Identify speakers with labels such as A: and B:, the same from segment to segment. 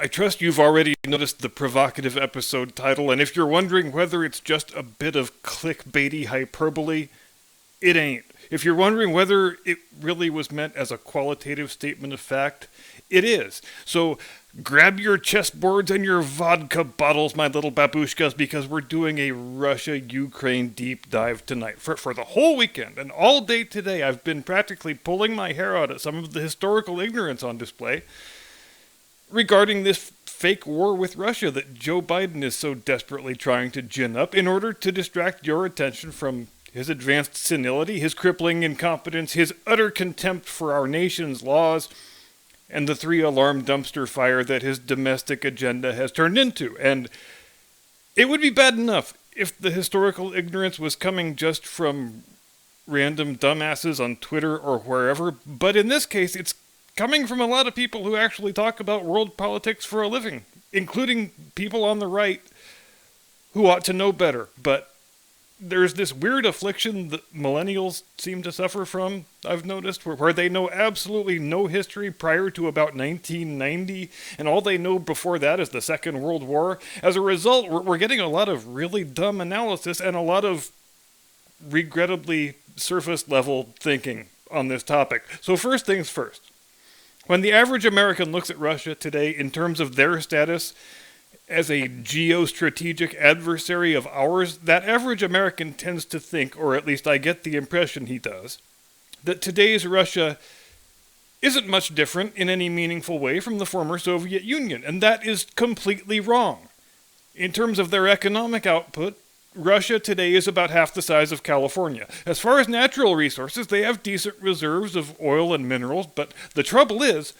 A: I trust you've already noticed the provocative episode title, and if you're wondering whether it's just a bit of clickbaity hyperbole, it ain't. If you're wondering whether it really was meant as a qualitative statement of fact, it is. So grab your chessboards and your vodka bottles, my little babushkas, because we're doing a Russia-Ukraine deep dive tonight. For the whole weekend and all day today, I've been practically pulling my hair out at some of the historical ignorance on display regarding this fake war with Russia that Joe Biden is so desperately trying to gin up in order to distract your attention from his advanced senility, his crippling incompetence, his utter contempt for our nation's laws, and the three-alarm dumpster fire that his domestic agenda has turned into. And it would be bad enough if the historical ignorance was coming just from random dumbasses on Twitter or wherever, but in this case, it's coming from a lot of people who actually talk about world politics for a living, including people on the right who ought to know better. But there's this weird affliction that millennials seem to suffer from, I've noticed, where they know absolutely no history prior to about 1990, and all they know before that is the Second World War. As a result, we're getting a lot of really dumb analysis and a lot of regrettably surface-level thinking on this topic. So first things first. When the average American looks at Russia today in terms of their status as a geostrategic adversary of ours, that average American tends to think, or at least I get the impression he does, that today's Russia isn't much different in any meaningful way from the former Soviet Union, and that is completely wrong. In terms of their economic output, Russia today is about half the size of California. As far as natural resources, they have decent reserves of oil and minerals, but the trouble is,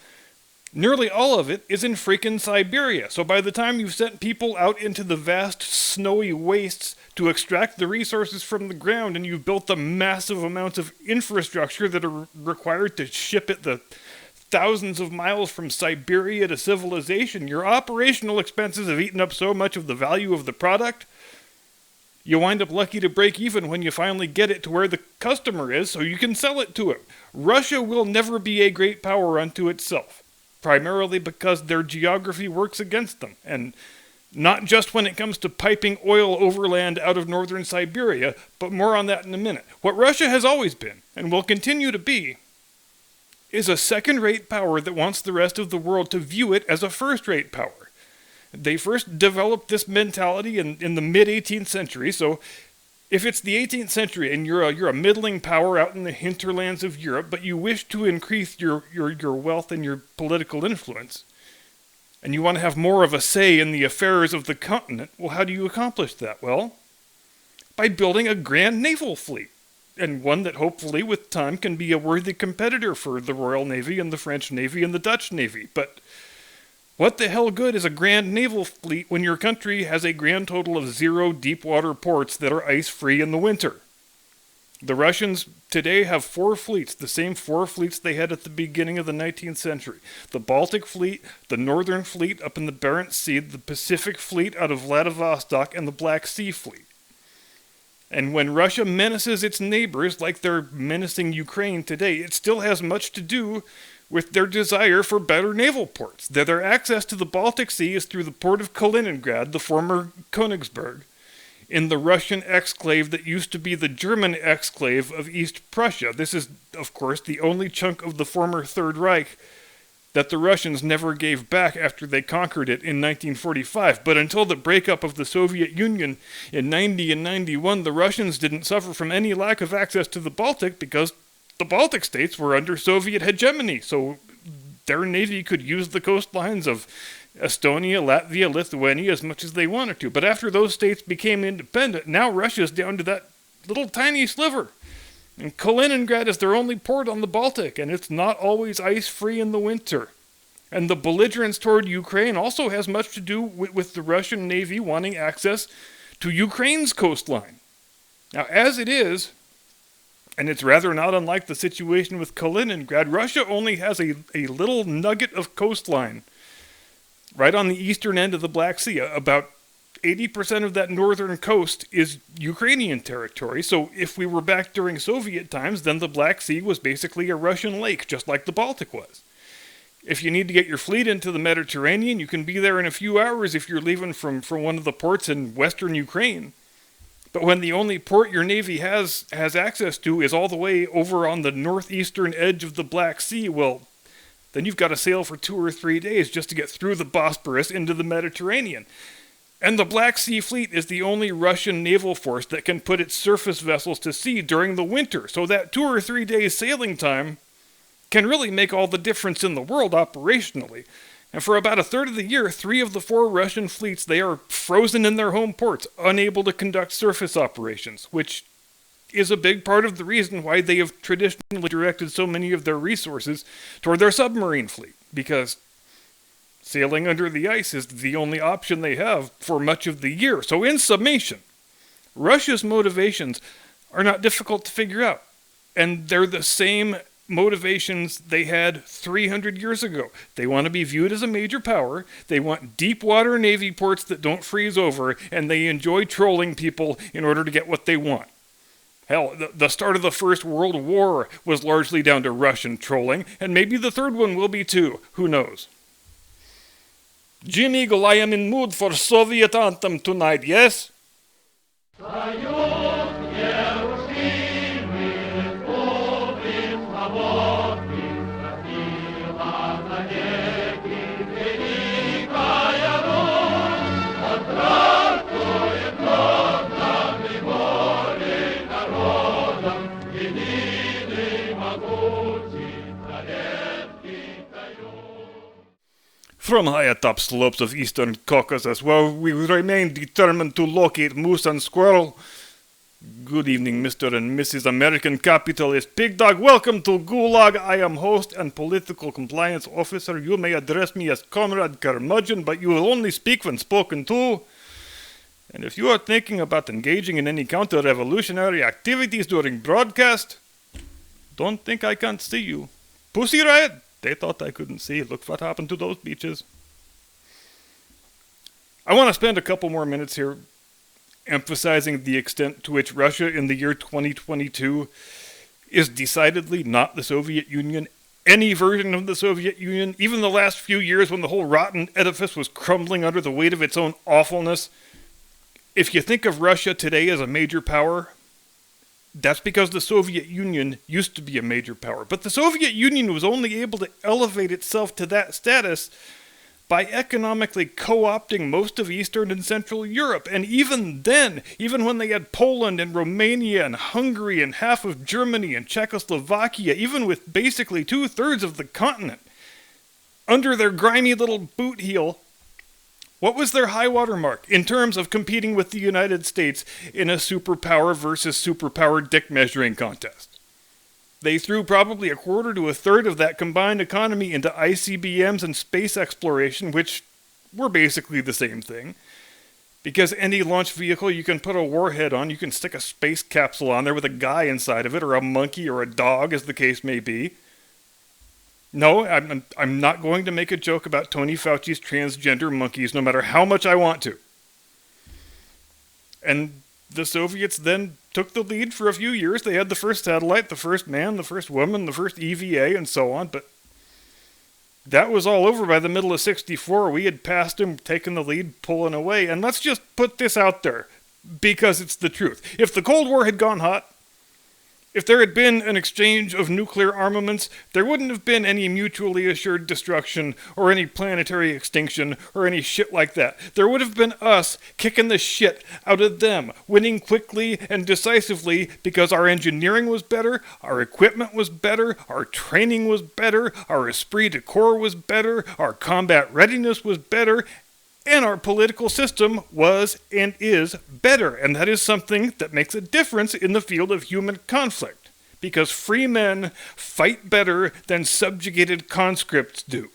A: nearly all of it is in freaking Siberia. So by the time you've sent people out into the vast snowy wastes to extract the resources from the ground, and you've built the massive amounts of infrastructure that are required to ship it the thousands of miles from Siberia to civilization, your operational expenses have eaten up so much of the value of the product, you wind up lucky to break even when you finally get it to where the customer is so you can sell it to him. Russia will never be a great power unto itself, primarily because their geography works against them, and not just when it comes to piping oil overland out of northern Siberia, but more on that in a minute. What Russia has always been, and will continue to be, is a second-rate power that wants the rest of the world to view it as a first-rate power. They first developed this mentality in the mid-18th century, so if it's the 18th century and you're a middling power out in the hinterlands of Europe, but you wish to increase your wealth and your political influence, and you want to have more of a say in the affairs of the continent, well, how do you accomplish that? Well, by building a grand naval fleet, and one that hopefully with time can be a worthy competitor for the Royal Navy and the French Navy and the Dutch Navy. But what the hell good is a grand naval fleet when your country has a grand total of 0 deep-water ports that are ice-free in the winter? The Russians today have 4 fleets, the same 4 fleets they had at the beginning of the 19th century. The Baltic Fleet, the Northern Fleet up in the Barents Sea, the Pacific Fleet out of Vladivostok, and the Black Sea Fleet. And when Russia menaces its neighbors like they're menacing Ukraine today, it still has much to do with their desire for better naval ports. Their access to the Baltic Sea is through the port of Kaliningrad, the former Königsberg, in the Russian exclave that used to be the German exclave of East Prussia. This is, of course, the only chunk of the former Third Reich that the Russians never gave back after they conquered it in 1945. But until the breakup of the Soviet Union in 90 and 91, the Russians didn't suffer from any lack of access to the Baltic because the Baltic states were under Soviet hegemony, so their navy could use the coastlines of Estonia, Latvia, Lithuania as much as they wanted to. But after those states became independent, now Russia's down to that little tiny sliver. And Kaliningrad is their only port on the Baltic, and it's not always ice-free in the winter. And the belligerence toward Ukraine also has much to do with the Russian Navy wanting access to Ukraine's coastline. Now, as it is, and it's rather not unlike the situation with Kaliningrad, Russia only has a little nugget of coastline right on the eastern end of the Black Sea. About 80% of that northern coast is Ukrainian territory, so if we were back during Soviet times, then the Black Sea was basically a Russian lake, just like the Baltic was. If you need to get your fleet into the Mediterranean, you can be there in a few hours if you're leaving from one of the ports in western Ukraine. But when the only port your navy has access to is all the way over on the northeastern edge of the Black Sea, well, then you've got to sail for 2 or 3 days just to get through the Bosporus into the Mediterranean. And the Black Sea Fleet is the only Russian naval force that can put its surface vessels to sea during the winter, so that 2 or 3 days sailing time can really make all the difference in the world operationally. And for about a third of the year, 3 of the 4 Russian fleets, they are frozen in their home ports, unable to conduct surface operations, which is a big part of the reason why they have traditionally directed so many of their resources toward their submarine fleet, because sailing under the ice is the only option they have for much of the year. So in summation, Russia's motivations are not difficult to figure out, and they're the same motivations they had 300 years ago. They want to be viewed as a major power, they want deep water navy ports that don't freeze over, and they enjoy trolling people in order to get what they want. Hell, the start of the First World War was largely down to Russian trolling, and maybe the third one will be too. Who knows? Jim Eagle, I am in mood for Soviet anthem tonight, yes? From high atop slopes of eastern Caucasus, where we remain determined to locate moose and squirrel. Good evening, Mr. and Mrs. American Capitalist Pig Dog. Welcome to Gulag. I am host and political compliance officer. You may address me as Comrade Curmudgeon, but you will only speak when spoken to. And if you are thinking about engaging in any counter-revolutionary activities during broadcast, don't think I can't see you. Pussy Riot? They thought I couldn't see. Look what happened to those beaches. I want to spend a couple more minutes here emphasizing the extent to which Russia in the year 2022 is decidedly not the Soviet Union, any version of the Soviet Union, even the last few years when the whole rotten edifice was crumbling under the weight of its own awfulness. If you think of Russia today as a major power, that's because the Soviet Union used to be a major power. But the Soviet Union was only able to elevate itself to that status by economically co-opting most of Eastern and Central Europe. And even then, even when they had Poland and Romania and Hungary and half of Germany and Czechoslovakia, even with basically 2/3 of the continent under their grimy little boot heel, what was their high water mark in terms of competing with the United States in a superpower versus superpower dick measuring contest? They threw probably 1/4 to 1/3 of that combined economy into ICBMs and space exploration, which were basically the same thing. Because any launch vehicle you can put a warhead on, you can stick a space capsule on there with a guy inside of it, or a monkey, or a dog, as the case may be. No, I'm not going to make a joke about Tony Fauci's transgender monkeys, no matter how much I want to. And the Soviets then took the lead for a few years. They had the first satellite, the first man, the first woman, the first EVA, and so on. But that was all over by the middle of '64. We had passed them, taken the lead, pulling away. And let's just put this out there, because it's the truth. If the Cold War had gone hot, if there had been an exchange of nuclear armaments, there wouldn't have been any mutually assured destruction or any planetary extinction or any shit like that. There would have been us kicking the shit out of them, winning quickly and decisively because our engineering was better, our equipment was better, our training was better, our esprit de corps was better, our combat readiness was better, and our political system was and is better. And that is something that makes a difference in the field of human conflict. Because free men fight better than subjugated conscripts do.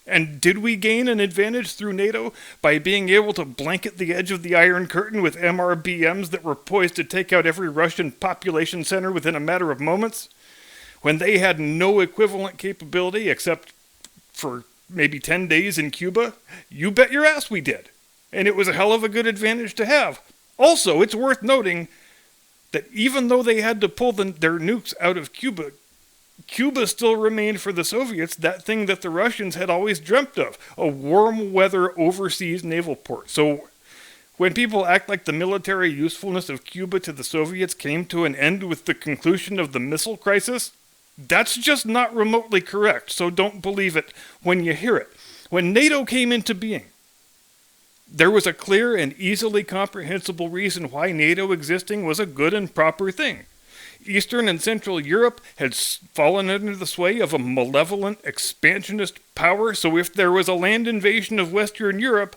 A: And did we gain an advantage through NATO by being able to blanket the edge of the Iron Curtain with MRBMs that were poised to take out every Russian population center within a matter of moments? When they had no equivalent capability except for maybe 10 days in Cuba? You bet your ass we did. And it was a hell of a good advantage to have. Also, it's worth noting that even though they had to pull their nukes out of Cuba, Cuba still remained for the Soviets that thing that the Russians had always dreamt of, a warm weather overseas naval port. So when people act like the military usefulness of Cuba to the Soviets came to an end with the conclusion of the missile crisis, that's just not remotely correct, so don't believe it when you hear it. When NATO came into being, there was a clear and easily comprehensible reason why NATO existing was a good and proper thing. Eastern and Central Europe had fallen under the sway of a malevolent, expansionist power, so if there was a land invasion of Western Europe,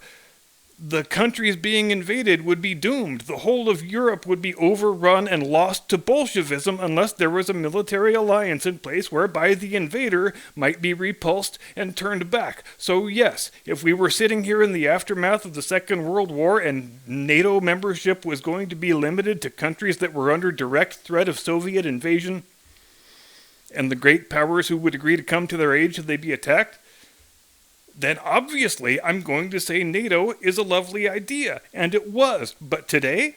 A: the countries being invaded would be doomed. The whole of Europe would be overrun and lost to Bolshevism unless there was a military alliance in place whereby the invader might be repulsed and turned back. So yes, if we were sitting here in the aftermath of the Second World War and NATO membership was going to be limited to countries that were under direct threat of Soviet invasion, and the great powers who would agree to come to their aid should they be attacked, then obviously I'm going to say NATO is a lovely idea, and it was. But today,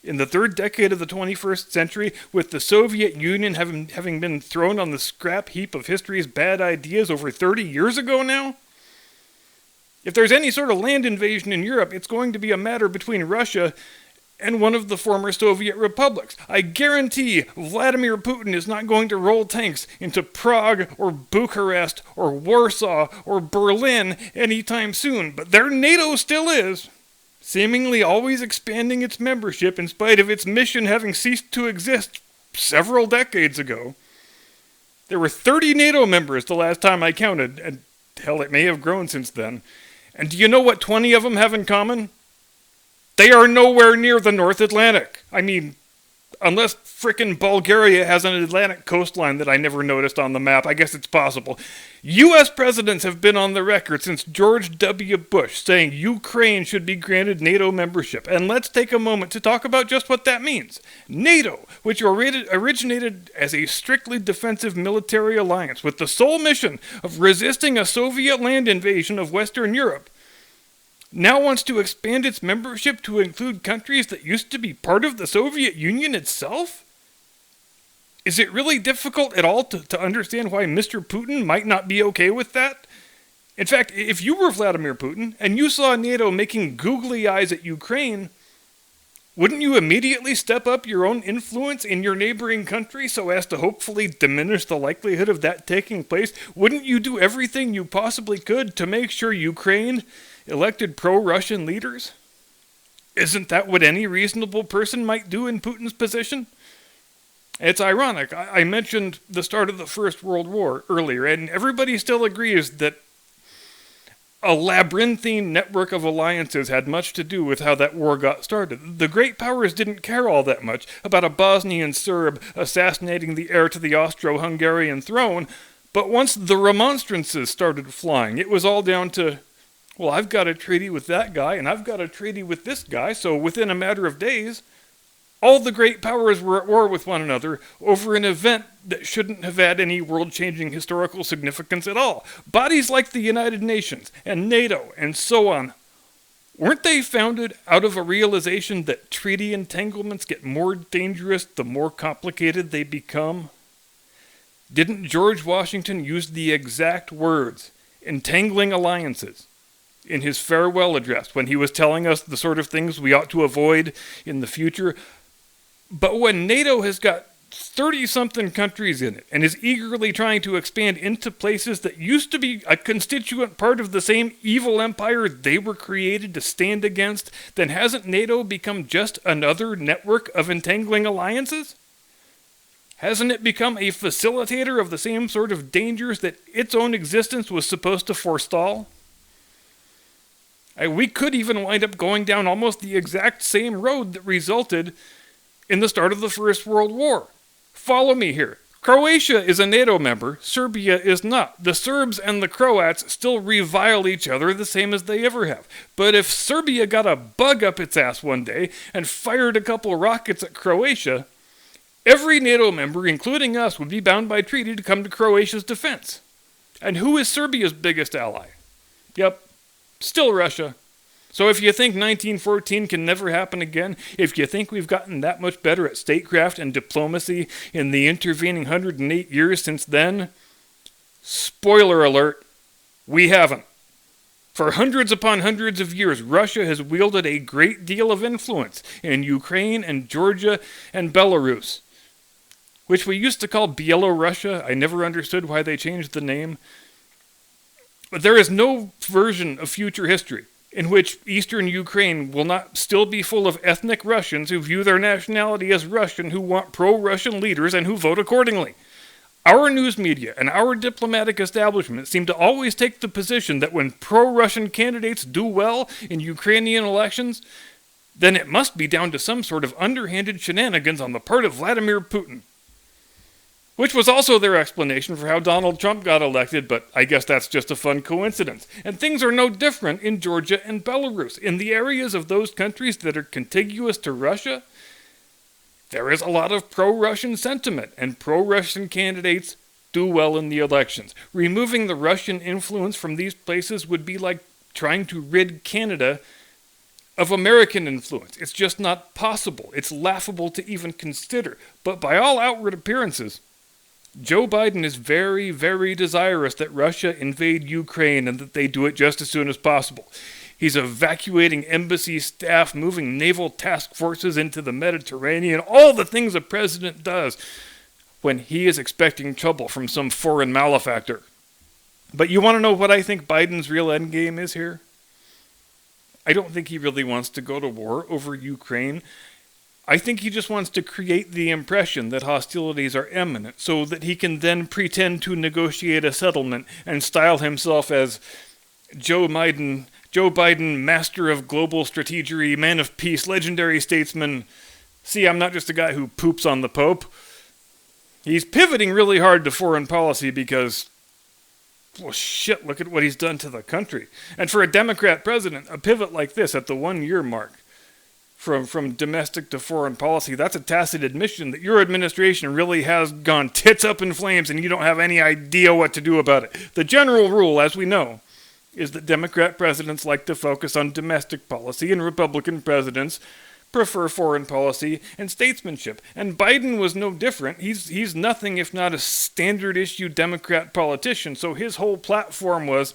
A: in the third decade of the 21st century, with the Soviet Union having been thrown on the scrap heap of history's bad ideas over 30 years ago now, if there's any sort of land invasion in Europe, it's going to be a matter between Russia and one of the former Soviet republics. I guarantee Vladimir Putin is not going to roll tanks into Prague or Bucharest or Warsaw or Berlin anytime soon, but their NATO still is, seemingly always expanding its membership in spite of its mission having ceased to exist several decades ago. There were 30 NATO members the last time I counted, and hell, it may have grown since then. And do you know what 20 of them have in common? They are nowhere near the North Atlantic. I mean, unless frickin' Bulgaria has an Atlantic coastline that I never noticed on the map, I guess it's possible. U.S. presidents have been on the record since George W. Bush saying Ukraine should be granted NATO membership. And let's take a moment to talk about just what that means. NATO, which originated as a strictly defensive military alliance with the sole mission of resisting a Soviet land invasion of Western Europe, now wants to expand its membership to include countries that used to be part of the Soviet Union itself? Is it really difficult at all to understand why Mr. Putin might not be okay with that? In fact, if you were Vladimir Putin and you saw NATO making googly eyes at Ukraine, wouldn't you immediately step up your own influence in your neighboring country so as to hopefully diminish the likelihood of that taking place? Wouldn't you do everything you possibly could to make sure Ukraine elected pro-Russian leaders? Isn't that what any reasonable person might do in Putin's position? It's ironic. I mentioned the start of the First World War earlier, and everybody still agrees that a labyrinthine network of alliances had much to do with how that war got started. The great powers didn't care all that much about a Bosnian Serb assassinating the heir to the Austro-Hungarian throne, but once the remonstrances started flying, it was all down to, well, I've got a treaty with that guy, and I've got a treaty with this guy, so within a matter of days, all the great powers were at war with one another over an event that shouldn't have had any world-changing historical significance at all. Bodies like the United Nations and NATO and so on, weren't they founded out of a realization that treaty entanglements get more dangerous the more complicated they become? Didn't George Washington use the exact words, entangling alliances, in his farewell address when he was telling us the sort of things we ought to avoid in the future? But when NATO has got 30-something countries in it and is eagerly trying to expand into places that used to be a constituent part of the same evil empire they were created to stand against, then hasn't NATO become just another network of entangling alliances? Hasn't it become a facilitator of the same sort of dangers that its own existence was supposed to forestall? We could even wind up going down almost the exact same road that resulted in the start of the First World War. Follow me here. Croatia is a NATO member, Serbia is not. The Serbs and the Croats still revile each other the same as they ever have. But if Serbia got a bug up its ass one day and fired a couple rockets at Croatia, every NATO member, including us, would be bound by treaty to come to Croatia's defense. And who is Serbia's biggest ally? Yep, still Russia. So if you think 1914 can never happen again, if you think we've gotten that much better at statecraft and diplomacy in the intervening 108 years since then, spoiler alert, we haven't. For hundreds upon hundreds of years, Russia has wielded a great deal of influence in Ukraine and Georgia and Belarus, which we used to call Bielorussia. I never understood why they changed the name. But there is no version of future history in which Eastern Ukraine will not still be full of ethnic Russians who view their nationality as Russian, who want pro-Russian leaders, and who vote accordingly. Our news media and our diplomatic establishment seem to always take the position that when pro-Russian candidates do well in Ukrainian elections, then it must be down to some sort of underhanded shenanigans on the part of Vladimir Putin. Which was also their explanation for how Donald Trump got elected, but I guess that's just a fun coincidence. And things are no different in Georgia and Belarus. In the areas of those countries that are contiguous to Russia, there is a lot of pro-Russian sentiment, and pro-Russian candidates do well in the elections. Removing the Russian influence from these places would be like trying to rid Canada of American influence. It's just not possible. It's laughable to even consider. But by all outward appearances, Joe Biden is very, very desirous that Russia invade Ukraine and that they do it just as soon as possible. He's evacuating embassy staff, moving naval task forces into the Mediterranean, all the things a president does when he is expecting trouble from some foreign malefactor. But you want to know what I think Biden's real endgame is here? I don't think he really wants to go to war over Ukraine. I think he just wants to create the impression that hostilities are imminent so that he can then pretend to negotiate a settlement and style himself as Joe Biden, master of global strategy, man of peace, legendary statesman. See, I'm not just a guy who poops on the Pope. He's pivoting really hard to foreign policy because, well, shit, look at what he's done to the country. And for a Democrat president, a pivot like this at the 1-year mark, from domestic to foreign policy, that's a tacit admission that your administration really has gone tits up in flames and you don't have any idea what to do about it. The general rule, as we know, is that Democrat presidents like to focus on domestic policy and Republican presidents prefer foreign policy and statesmanship. And Biden was no different. He's nothing if not a standard issue Democrat politician. So his whole platform was,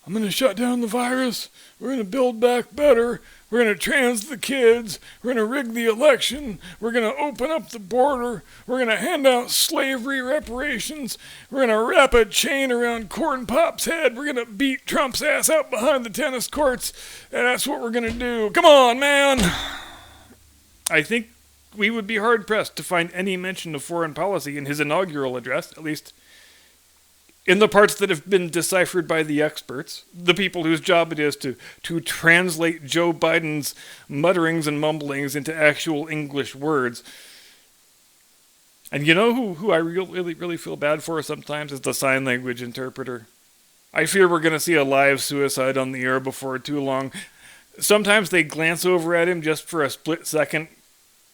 A: I'm going to shut down the virus. We're going to build back better. We're going to trans the kids. We're going to rig the election. We're going to open up the border. We're going to hand out slavery reparations. We're going to wrap a chain around Corn Pop's head. We're going to beat Trump's ass out behind the tennis courts. And that's what we're going to do. Come on, man. I think we would be hard-pressed to find any mention of foreign policy in his inaugural address, at least in the parts that have been deciphered by the experts, the people whose job it is to translate Joe Biden's mutterings and mumblings into actual English words. And you know who I really feel bad for sometimes is the sign language interpreter. I fear we're going to see a live suicide on the air before too long. Sometimes they glance over at him just for a split second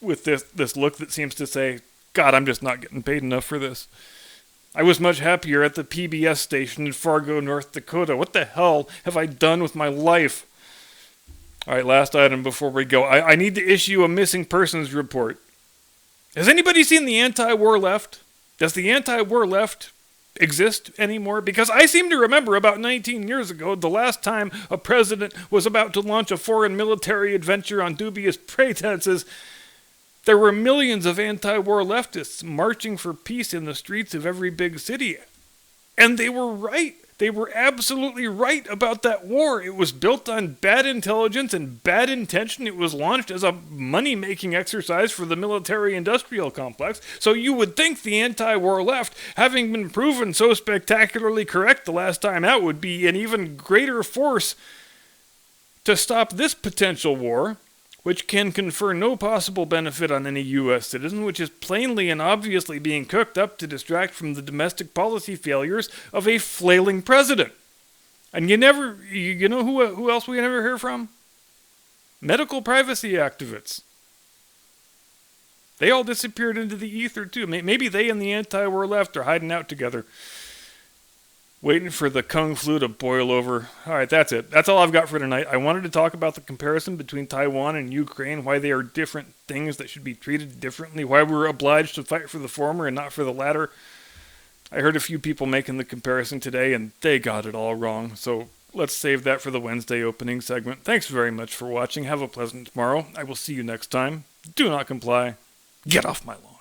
A: with this look that seems to say, God, I'm just not getting paid enough for this. I was much happier at the PBS station in Fargo, North Dakota. What the hell have I done with my life? All right, last item before we go. I need to issue a missing persons report. Has anybody seen the anti-war left? Does the anti-war left exist anymore? Because I seem to remember about 19 years ago, the last time a president was about to launch a foreign military adventure on dubious pretenses, there were millions of anti-war leftists marching for peace in the streets of every big city. And they were right. They were absolutely right about that war. It was built on bad intelligence and bad intention. It was launched as a money-making exercise for the military-industrial complex. So you would think the anti-war left, having been proven so spectacularly correct the last time out, would be an even greater force to stop this potential war, which can confer no possible benefit on any U.S. citizen, which is plainly and obviously being cooked up to distract from the domestic policy failures of a flailing president. And you know who else we never hear from? Medical privacy activists. They all disappeared into the ether too. Maybe they and the anti-war left are hiding out together. Waiting for the Kung Flu to boil over. Alright, that's it. That's all I've got for tonight. I wanted to talk about the comparison between Taiwan and Ukraine, why they are different things that should be treated differently, why we're obliged to fight for the former and not for the latter. I heard a few people making the comparison today, and they got it all wrong, so let's save that for the Wednesday opening segment. Thanks very much for watching. Have a pleasant tomorrow. I will see you next time. Do not comply. Get off my lawn.